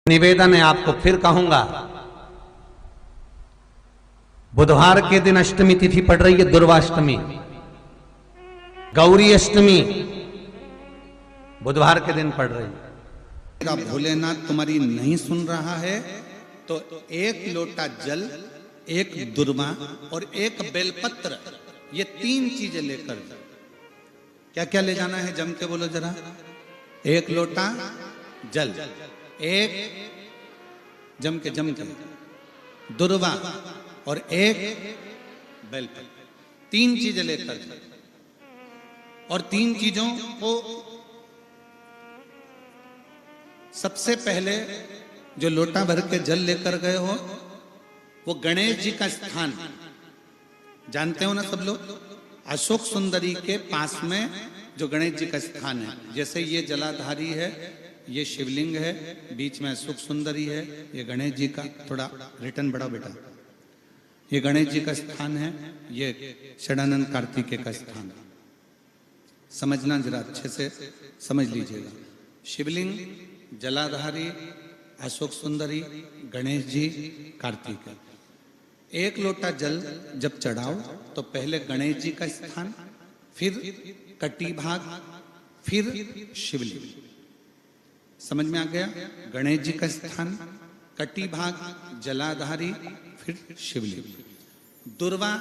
निवेदन है, आपको फिर कहूंगा, बुधवार के दिन अष्टमी तिथि पड़ रही है, दुर्वाष्टमी, गौरी अष्टमी बुधवार के दिन पड़ रही है। भोलेनाथ तुम्हारी नहीं सुन रहा है तो एक लोटा जल, एक दुर्वा और एक बेलपत्र, ये 3 चीजें लेकर, क्या क्या ले जाना है जम के बोलो जरा। एक लोटा जल, एक जम के दुर्वा और एक बेलपत्र, 3 चीजें लेकर, और 3 चीजों को सबसे पहले जो लोटा भर के जल लेकर गए हो वो गणेश जी का स्थान जानते हो ना सब लोग, अशोक सुंदरी के पास में जो गणेश जी का स्थान है, जैसे ये जलाधारी है, ये शिवलिंग है, बीच में अशोक सुंदरी है, ये गणेश जी का, थोड़ा रिटर्न बढ़ाओ बेटा, ये गणेश जी का स्थान है, ये षडानंद कार्तिकेय का स्थान है। समझना जरा अच्छे से समझ लीजिएगा। शिवलिंग, जलाधारी, अशोक सुंदरी, गणेश जी, कार्तिकेय। एक लोटा जल जब चढ़ाओ तो पहले गणेश जी का स्थान, फिर कटी भाग, फिर शिवलिंग। समझ में आ गया? गणेश जी का स्थान, कटी भाग, जलाधारी, फिर शिवलिंग। दुर्वा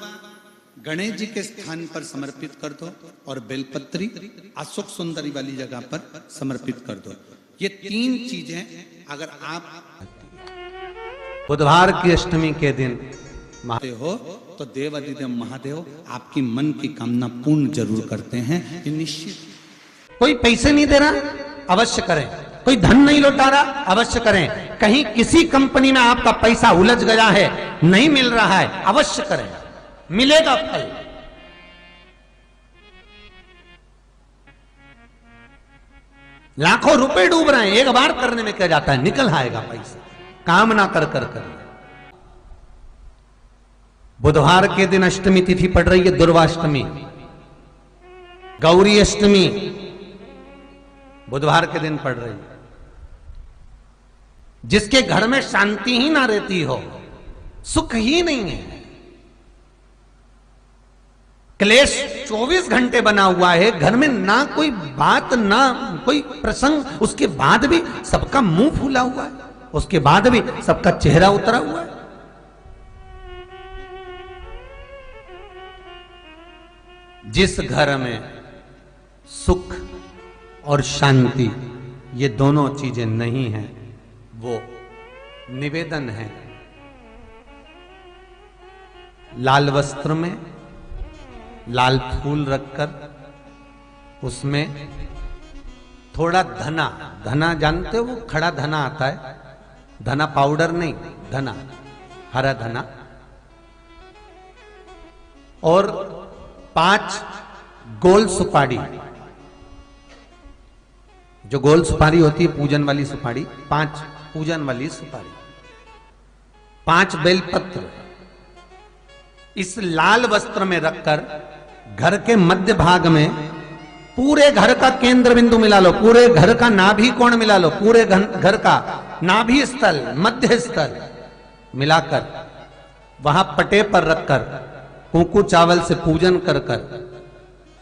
गणेश जी के स्थान पर समर्पित कर दो और बेलपत्री अशोक सुंदरी वाली जगह पर समर्पित कर दो। ये 3 चीजें अगर आप बुधवार की अष्टमी के दिन हो तो देवादिदेव महादेव आपकी मन की कामना पूर्ण जरूर करते हैं, ये निश्चित। कोई पैसे नहीं दे रहा, अवश्य करें। कोई धन नहीं लौटा रहा, अवश्य करें। कहीं किसी कंपनी में आपका पैसा उलझ गया है, नहीं मिल रहा है, अवश्य करें, मिलेगा फल। लाखों रुपए डूब रहे हैं, एक बार करने में क्या जाता है, निकल आएगा पैसा, काम ना कर करिए। बुधवार के दिन अष्टमी तिथि पड़ रही है, दुर्वाष्टमी, गौरी अष्टमी बुधवार के दिन पड़ रही है। जिसके घर में शांति ही ना रहती हो, सुख ही नहीं है, क्लेश 24 घंटे बना हुआ है घर में, ना कोई बात ना कोई प्रसंग, उसके बाद भी सबका मुंह फूला हुआ है, उसके बाद भी सबका चेहरा उतरा हुआ है। जिस घर में सुख और शांति ये दोनों चीजें नहीं हैं, वो निवेदन है लाल वस्त्र में लाल फूल रखकर उसमें थोड़ा धना, धना जानते हो, वो खड़ा धना आता है, धना पाउडर नहीं, धना, हरा धना, और 5 गोल सुपारी, जो गोल सुपारी होती है पूजन वाली सुपारी, 5 पूजन वाली सुपारी, 5 बेलपत्र इस लाल वस्त्र में रखकर घर के मध्य भाग में पूरे घर का केंद्र बिंदु मिला लो, पूरे घर का नाभि कोण मिला लो, पूरे घर का नाभि स्थल, मध्य स्थल मिलाकर वहां पटे पर रखकर कुंकू चावल से पूजन कर कर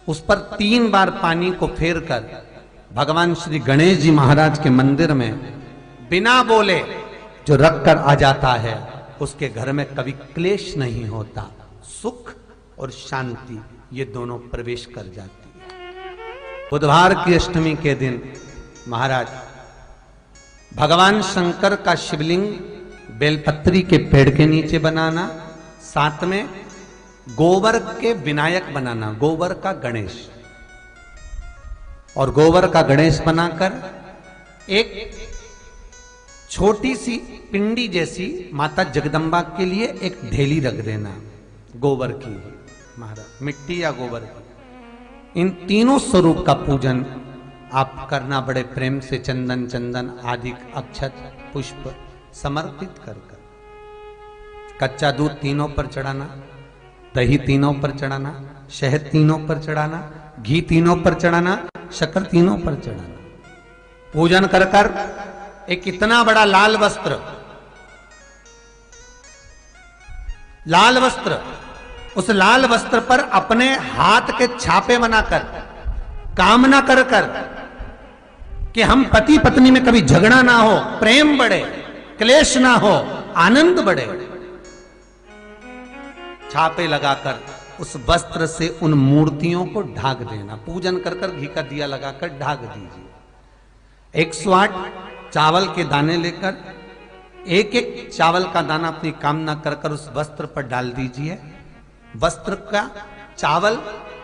उस पर 3 बार पानी को फेर कर भगवान श्री गणेश जी महाराज के मंदिर में बिना बोले जो रखकर आ जाता है, उसके घर में कभी क्लेश नहीं होता, सुख और शांति ये दोनों प्रवेश कर जाती है। बुधवार की अष्टमी के दिन महाराज भगवान शंकर का शिवलिंग बेलपत्री के पेड़ के नीचे बनाना, साथ में गोबर के विनायक बनाना, गोबर का गणेश, और गोबर का गणेश बनाकर एक छोटी सी पिंडी जैसी माता जगदम्बा के लिए एक ढेली रख देना, गोबर की महाराज, मिट्टी या गोबर की। इन तीनों स्वरूप का पूजन आप करना बड़े प्रेम से, चंदन चंदन आदि अक्षत पुष्प समर्पित कर कर, कच्चा दूध तीनों पर चढ़ाना, दही तीनों पर चढ़ाना, शहद तीनों पर चढ़ाना, घी तीनों पर चढ़ाना, शक्कर तीनों पर चढ़ाना। पूजन कर कर एक इतना बड़ा लाल वस्त्र, लाल वस्त्र, उस लाल वस्त्र पर अपने हाथ के छापे बनाकर कामना कर कर कि हम पति पत्नी में कभी झगड़ा ना हो, प्रेम बढ़े, क्लेश ना हो, आनंद बढ़े, छापे लगाकर उस वस्त्र से उन मूर्तियों को ढाक देना। पूजन कर कर घी का दिया लगाकर ढाक दीजिए। 108 चावल के दाने लेकर एक एक चावल का दाना अपनी कामना कर कर उस वस्त्र पर डाल दीजिए। वस्त्र का चावल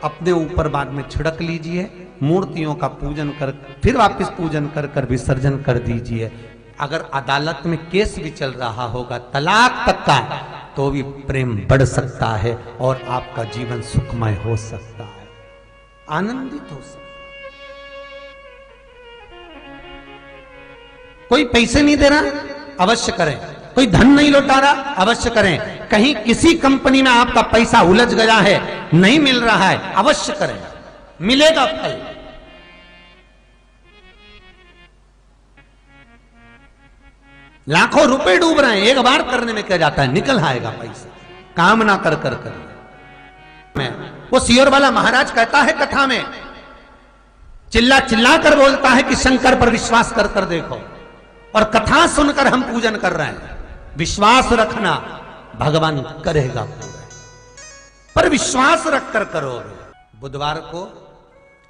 अपने ऊपर बाद में छिड़क लीजिए। मूर्तियों का पूजन कर फिर वापस पूजन कर कर विसर्जन कर दीजिए। अगर अदालत में केस भी चल रहा होगा तलाक तक का, तो भी प्रेम बढ़ सकता है और आपका जीवन सुखमय हो सकता है, आनंदित हो सकता है। कोई पैसे नहीं दे रहा, अवश्य करें। कोई धन नहीं लौटा रहा, अवश्य करें। कहीं किसी कंपनी में आपका पैसा उलझ गया है, नहीं मिल रहा है, अवश्य करें, मिलेगा फल। लाखों रुपए डूब रहे हैं, एक बार करने में क्या जाता है, निकल आएगा पैसा, कामना कर कर कर। मैं वो सियोर वाला महाराज कहता है कथा में, चिल्ला चिल्ला कर बोलता है कि शंकर पर विश्वास कर कर देखो, और कथा सुनकर हम पूजन कर रहे हैं। विश्वास रखना, भगवान करेगा पूरा, पर विश्वास रख कर करो। बुधवार को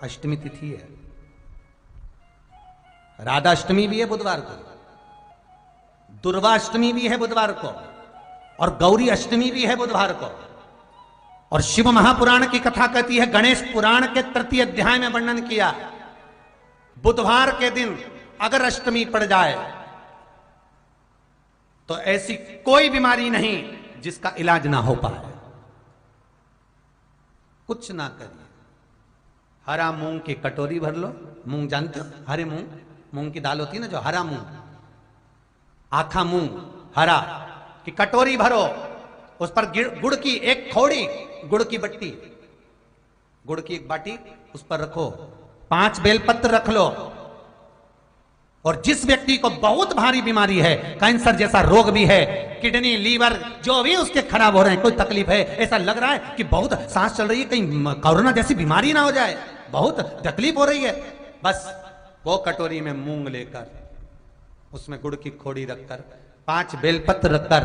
अष्टमी तिथि है, राधाष्टमी भी है बुधवार को, दुर्वाष्टमी भी है बुधवार को, और गौरी अष्टमी भी है बुधवार को। और शिव महापुराण की कथा कहती है, गणेश पुराण के तृतीय अध्याय में वर्णन किया, बुधवार के दिन अगर अष्टमी पड़ जाए तो ऐसी कोई बीमारी नहीं जिसका इलाज ना हो पाए। कुछ ना करिए, हरा मूंग की कटोरी भर लो। मूंग जानते हो, हरे मूंग, मूंग की दाल होती है ना जो, हरा मूंग, आखा मूंग हरा की कटोरी भरो, उस पर गुड़ की एक थोड़ी, गुड़ की बट्टी, गुड़ की एक बाटी उस पर रखो, 5 बेलपत्र रख लो। और जिस व्यक्ति को बहुत भारी बीमारी है, कैंसर जैसा रोग भी है, किडनी, लीवर जो भी उसके खराब हो रहे हैं, कोई तकलीफ है, ऐसा लग रहा है कि बहुत सांस चल रही है, कहीं कोरोना जैसी बीमारी ना हो जाए, बहुत तकलीफ हो रही है, बस वो कटोरी में मूंग लेकर उसमें गुड़ की खोड़ी रखकर 5 बेलपत्र रखकर,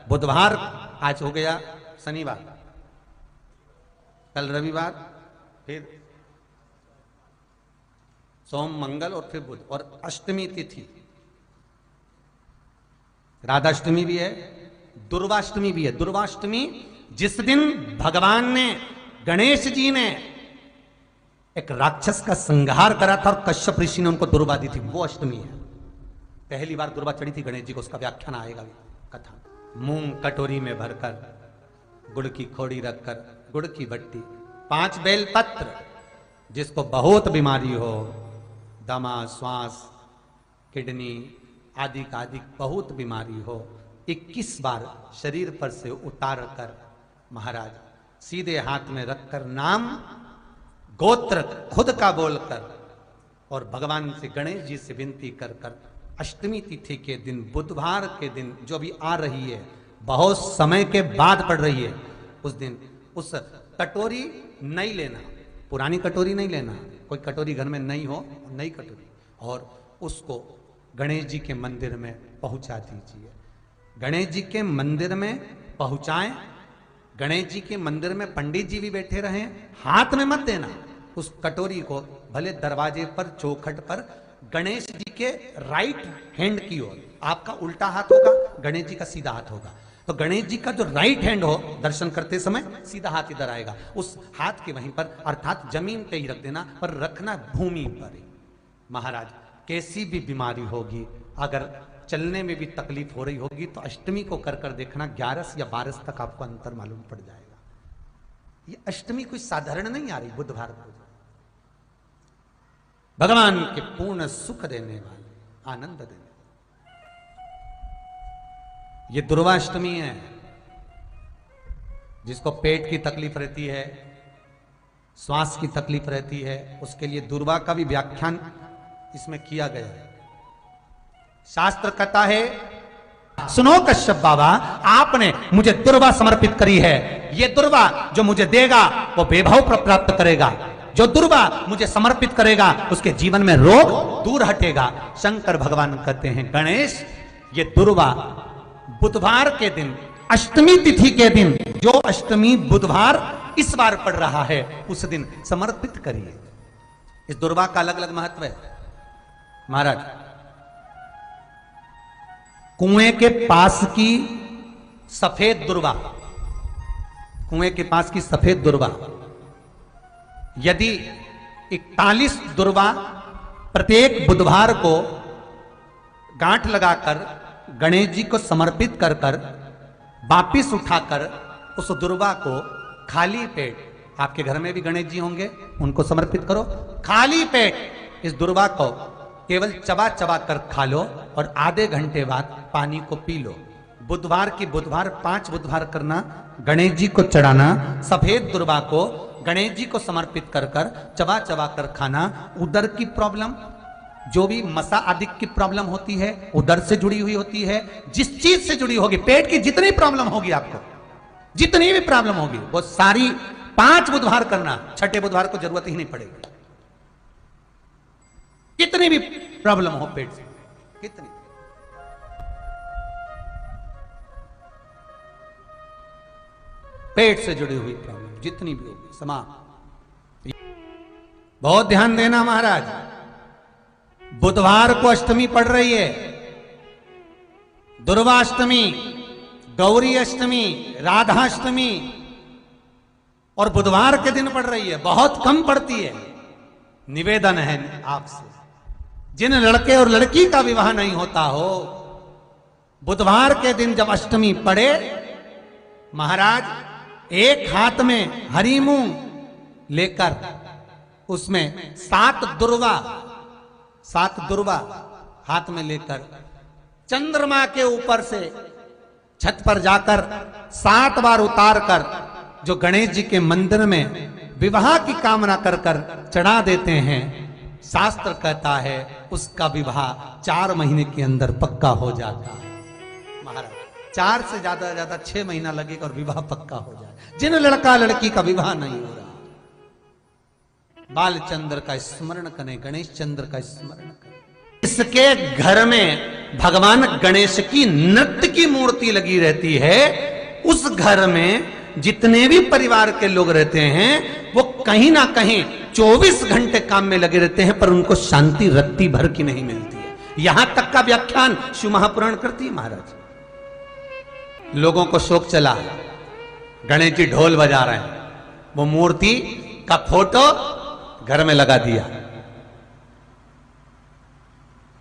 बुधवार आज हो गया, शनिवार, कल रविवार, फिर सोम मंगल और फिर बुध, और अष्टमी तिथि, राधाष्टमी भी है, दुर्वाष्टमी भी है। दुर्वाष्टमी जिस दिन भगवान ने, गणेश जी ने एक राक्षस का संहार करा था और कश्यप ऋषि ने उनको दुर्वा दी थी, वो अष्टमी है। पहली बार दुर्वा चढ़ी थी गणेश जी को, उसका व्याख्यान आएगा कथा। मूंग कटोरी में भरकर, गुड़ की खोड़ी रखकर, गुड़ की बट्टी, 5 बेलपत्र, जिसको बहुत बीमारी हो, दमा, श्वास, किडनी आदि का आदि बहुत बीमारी हो, 21 बार शरीर पर से उतार कर महाराज सीधे हाथ में रखकर नाम गोत्र खुद का बोलकर और भगवान से, गणेश जी से विनती कर कर अष्टमी तिथि के दिन, बुधवार के दिन जो भी आ रही है, बहुत समय के बाद पड़ रही है, उस दिन उस कटोरी नहीं लेना, पुरानी कटोरी नहीं लेना, कोई कटोरी घर में नहीं हो, नई कटोरी, और उसको गणेश जी के मंदिर में पहुंचा दीजिए। गणेश जी के मंदिर में पहुंचाएं, गणेश जी के मंदिर में पंडित जी भी बैठे रहें, हाथ में मत देना उस कटोरी को, भले दरवाजे पर, चौखट पर, गणेश जी के राइट हैंड की ओर, आपका उल्टा हाथ होगा, गणेश जी का सीधा हाथ होगा, तो गणेश जी का जो राइट हैंड हो, दर्शन करते समय सीधा हाथ इधर आएगा, उस हाथ के वहीं पर, अर्थात जमीन पे ही रख देना, पर रखना भूमि पर ही। महाराज कैसी भी बीमारी होगी, अगर चलने में भी तकलीफ हो रही होगी, तो अष्टमी को कर कर देखना, 11 या 12 तक आपको अंतर मालूम पड़ जाएगा। ये अष्टमी कोई साधारण नहीं आ रही, बुधवार को भगवान के पूर्ण सुख देने वाले, आनंद देने, ये दुर्वाष्टमी है। जिसको पेट की तकलीफ रहती है, श्वास की तकलीफ रहती है, उसके लिए दुर्वा का भी व्याख्यान इसमें किया गया है। शास्त्र कहता है, सुनो कश्यप बाबा, आपने मुझे दुर्वा समर्पित करी है। ये दुर्वा जो मुझे देगा वो वैभव प्राप्त करेगा। जो दुर्वा मुझे समर्पित करेगा उसके जीवन में रोग दूर हटेगा। शंकर भगवान कहते हैं, गणेश, ये दुर्वा बुधवार के दिन, अष्टमी तिथि के दिन, जो अष्टमी बुधवार इस बार पड़ रहा है, उस दिन समर्पित करिए। इस दुर्वा का अलग अलग महत्व है महाराज। कुएं के पास की सफेद दुर्वा, कुएं के पास की सफेद दुर्वा, यदि 41 दुर्वा प्रत्येक बुधवार को गांठ लगाकर गणेश जी को समर्पित कर कर वापिस उठाकर उस दुर्वा को खाली पेट, आपके घर में भी गणेश जी होंगे, उनको समर्पित करो। खाली पेट इस दुर्वा को केवल चबा चबा कर खा लो और आधे घंटे बाद पानी को पी लो। बुधवार की बुधवार 5 बुधवार करना, गणेश जी को चढ़ाना, सफेद दुर्वा को गणेश जी को समर्पित कर कर चबा चबा कर खाना। उदर की प्रॉब्लम, जो भी मसा आदि की प्रॉब्लम होती है, उदर से जुड़ी हुई होती है। जिस चीज से जुड़ी होगी, पेट की जितनी प्रॉब्लम होगी, आपको जितनी भी प्रॉब्लम होगी, वो सारी 5 बुधवार करना। छठे बुधवार को जरूरत ही नहीं पड़ेगी। कितनी भी प्रॉब्लम हो पेट से, कितनी, पेट से जुड़ी हुई प्रॉब्लम जितनी भी होगी, समाप्त। बहुत ध्यान देना महाराज, बुधवार को अष्टमी पड़ रही है, दुर्वाष्टमी, गौरी अष्टमी, राधाष्टमी, और बुधवार के दिन पड़ रही है। बहुत कम पड़ती है। निवेदन है आपसे, जिन लड़के और लड़की का विवाह नहीं होता हो, बुधवार के दिन जब अष्टमी पड़े, महाराज एक हाथ में हरी मूंग लेकर उसमें 7 दुर्वा हाथ में लेकर चंद्रमा के ऊपर से छत पर जाकर 7 बार उतार कर जो गणेश जी के मंदिर में विवाह की कामना कर कर चढ़ा देते हैं, शास्त्र कहता है उसका विवाह 4 महीने के अंदर पक्का हो जाता है। महाराज 4 से ज्यादा 6 महीना लगेगा और विवाह पक्का हो जाए। जिन लड़का लड़की का विवाह नहीं हो रहा, बालचंद्र का स्मरण करें, गणेश चंद्र का स्मरण करें। इसके घर में भगवान गणेश की नृत्य की मूर्ति लगी रहती है। उस घर में जितने भी परिवार के लोग रहते हैं, वो कहीं ना कहीं 24 घंटे काम में लगे रहते हैं, पर उनको शांति रत्ती भर की नहीं मिलती है। यहां तक का व्याख्यान शिव महापुराण करती है महाराज। लोगों को शौक चला, गणेश जी ढोल बजा रहे हैं, वो मूर्ति का फोटो घर में लगा दिया,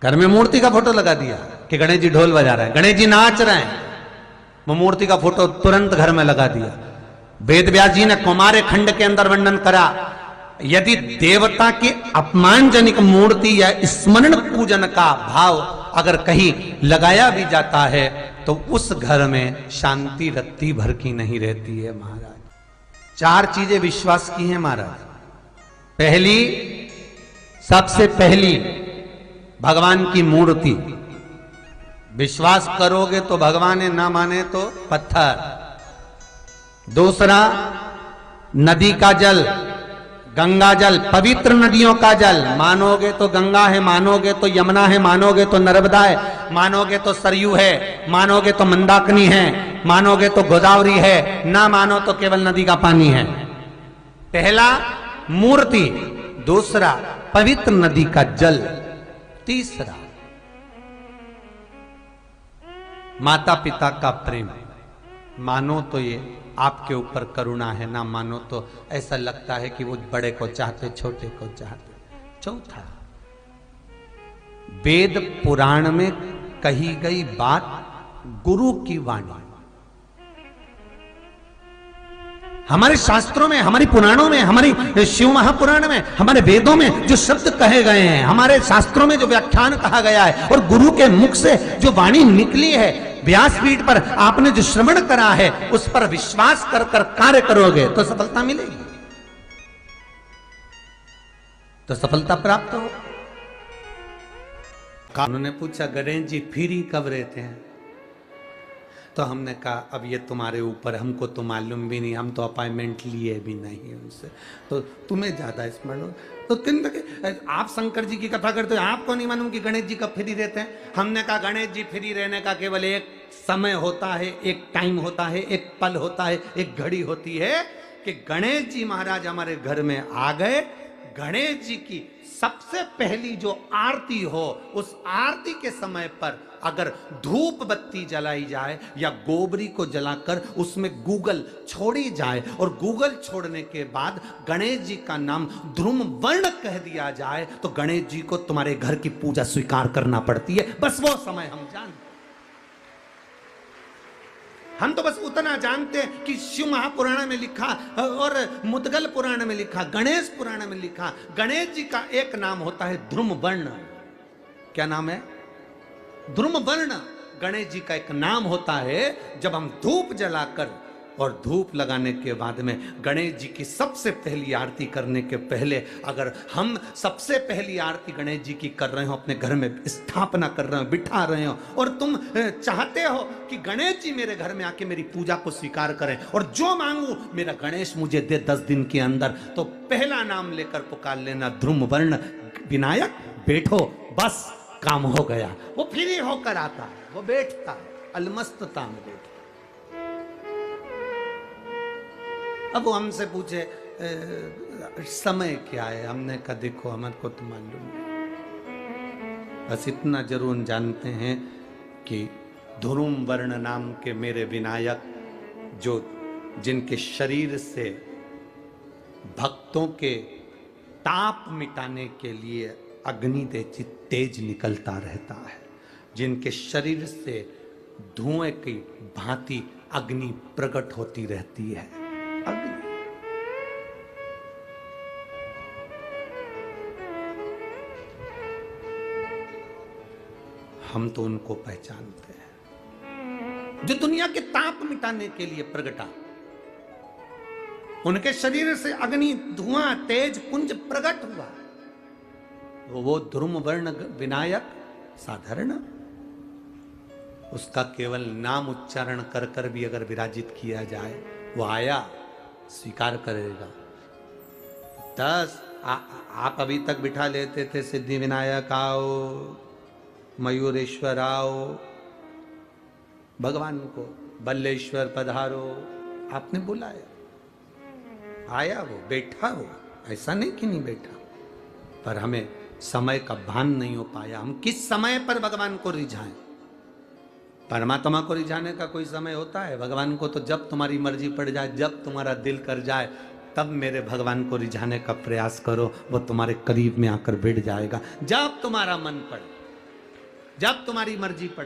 घर में मूर्ति का फोटो लगा दिया कि गणेश जी ढोल बजा रहे हैं, गणेश जी नाच रहे हैं, वो मूर्ति का फोटो तुरंत घर में लगा दिया। वेद व्यास जी ने कुमार खंड के अंदर वर्णन करा, यदि देवता की अपमानजनक मूर्ति या स्मरण पूजन का भाव अगर कहीं लगाया भी जाता है, तो उस घर में शांति रत्ती भर की नहीं रहती है महाराज। 4 चीजें विश्वास की हैं महाराज। पहली, सबसे पहली भगवान की मूर्ति, विश्वास करोगे तो भगवान है, ना माने तो पत्थर। दूसरा, नदी का जल, गंगा जल, पवित्र नदियों का जल, मानोगे तो गंगा है, मानोगे तो यमुना है, मानोगे तो नर्मदा है, मानोगे तो सरयू है, मानोगे तो मंदाकिनी है, मानोगे तो गोदावरी है, ना मानो तो केवल नदी का पानी है। पहला मूर्ति, दूसरा पवित्र नदी का जल, तीसरा माता पिता का प्रेम। मानो तो ये आपके ऊपर करुणा है, ना मानो तो ऐसा लगता है कि वो बड़े को चाहते, छोटे को चाहते। चौथा, वेद पुराण में कही गई बात गुरु की वाणी। हमारे शास्त्रों में, हमारी पुराणों में, हमारी शिव महापुराण में, हमारे वेदों में जो शब्द कहे गए हैं, हमारे शास्त्रों में जो व्याख्यान कहा गया है, और गुरु के मुख से जो वाणी निकली है, व्यासपीठ पर आपने जो श्रवण करा है, उस पर विश्वास कर कर कार्य करोगे तो सफलता मिलेगी, तो सफलता प्राप्त हो। उन्होंने पूछा गणेश जी फ्री कब रहते हैं? तो हमने कहा अब ये तुम्हारे ऊपर, हमको तो मालूम भी नहीं, हम तो अपॉइंटमेंट लिए भी नहीं उनसे, तो तुम्हें ज़्यादा स्मरण हो। तो किन आप शंकर जी की कथा करते हो, आपको नहीं मालूम कि गणेश जी कब फ्री रहते हैं? हमने कहा गणेश जी फ्री रहने का केवल एक समय होता है, एक टाइम होता है, एक पल होता है, एक घड़ी होती है कि गणेश जी महाराज हमारे घर में आ गए। गणेश जी की सबसे पहली जो आरती हो, उस आरती के समय पर अगर धूप बत्ती जलाई जाए या गोबरी को जलाकर उसमें गूगल छोड़ी जाए और गूगल छोड़ने के बाद गणेश जी का नाम ध्रुम वर्ण कह दिया जाए, तो गणेश जी को तुम्हारे घर की पूजा स्वीकार करना पड़ती है। बस वो समय हम जानते, हम तो बस उतना जानते हैं कि शिव महापुराण में लिखा और मुद्गल पुराण में लिखा, गणेश पुराण में लिखा, गणेश जी का एक नाम होता है ध्रुम वर्ण। क्या नाम है? ध्रुम वर्ण गणेश जी का एक नाम होता है। जब हम धूप जलाकर और धूप लगाने के बाद में गणेश जी की सबसे पहली आरती करने के पहले अगर हम सबसे पहली आरती गणेश जी की कर रहे हो, अपने घर में स्थापना कर रहे हो, बिठा रहे हो, और तुम चाहते हो कि गणेश जी मेरे घर में आके मेरी पूजा को स्वीकार करें और जो मांगू मेरा गणेश मुझे दे 10 दिन के अंदर, तो पहला नाम लेकर पुकार लेना ध्रुम वर्ण विनायक, बैठो, बस काम हो गया। वो फ्री होकर आता है, वो बैठता है, अलमस्तता में बैठता। अब वो हमसे पूछे समय क्या है? हमने कहा देखो हमारे को तो मालूम नहीं, बस इतना जरूर जानते हैं कि ध्रुम वर्ण नाम के मेरे विनायक, जो जिनके शरीर से भक्तों के ताप मिटाने के लिए अग्नि तेज निकलता रहता है, जिनके शरीर से धुएं की भांति अग्नि प्रकट होती रहती है। अग्नि हम तो उनको पहचानते हैं जो दुनिया के ताप मिटाने के लिए प्रगटा। उनके शरीर से अग्नि धुआं तेज पुंज प्रकट हुआ। वो ध्रुम वर्ण विनायक साधारण, उसका केवल नाम उच्चारण कर कर भी अगर विराजित किया जाए, वो आया स्वीकार करेगा। 10 आप अभी तक बिठा लेते थे सिद्धि विनायक आओ, मयूरेश्वर आओ, भगवान को बल्लेश्वर पधारो, आपने बुलाया, आया, वो बैठा, वो ऐसा नहीं कि नहीं बैठा, पर हमें समय का भान नहीं हो पाया। हम किस समय पर भगवान को रिझाएं? परमात्मा को रिझाने का कोई समय होता है? भगवान को तो जब तुम्हारी मर्जी पड़ जाए, जब तुम्हारा दिल कर जाए, तब मेरे भगवान को रिझाने का प्रयास करो, वो तुम्हारे करीब में आकर बैठ जाएगा। जब तुम्हारा मन पड़े, जब तुम्हारी मर्जी पड़े।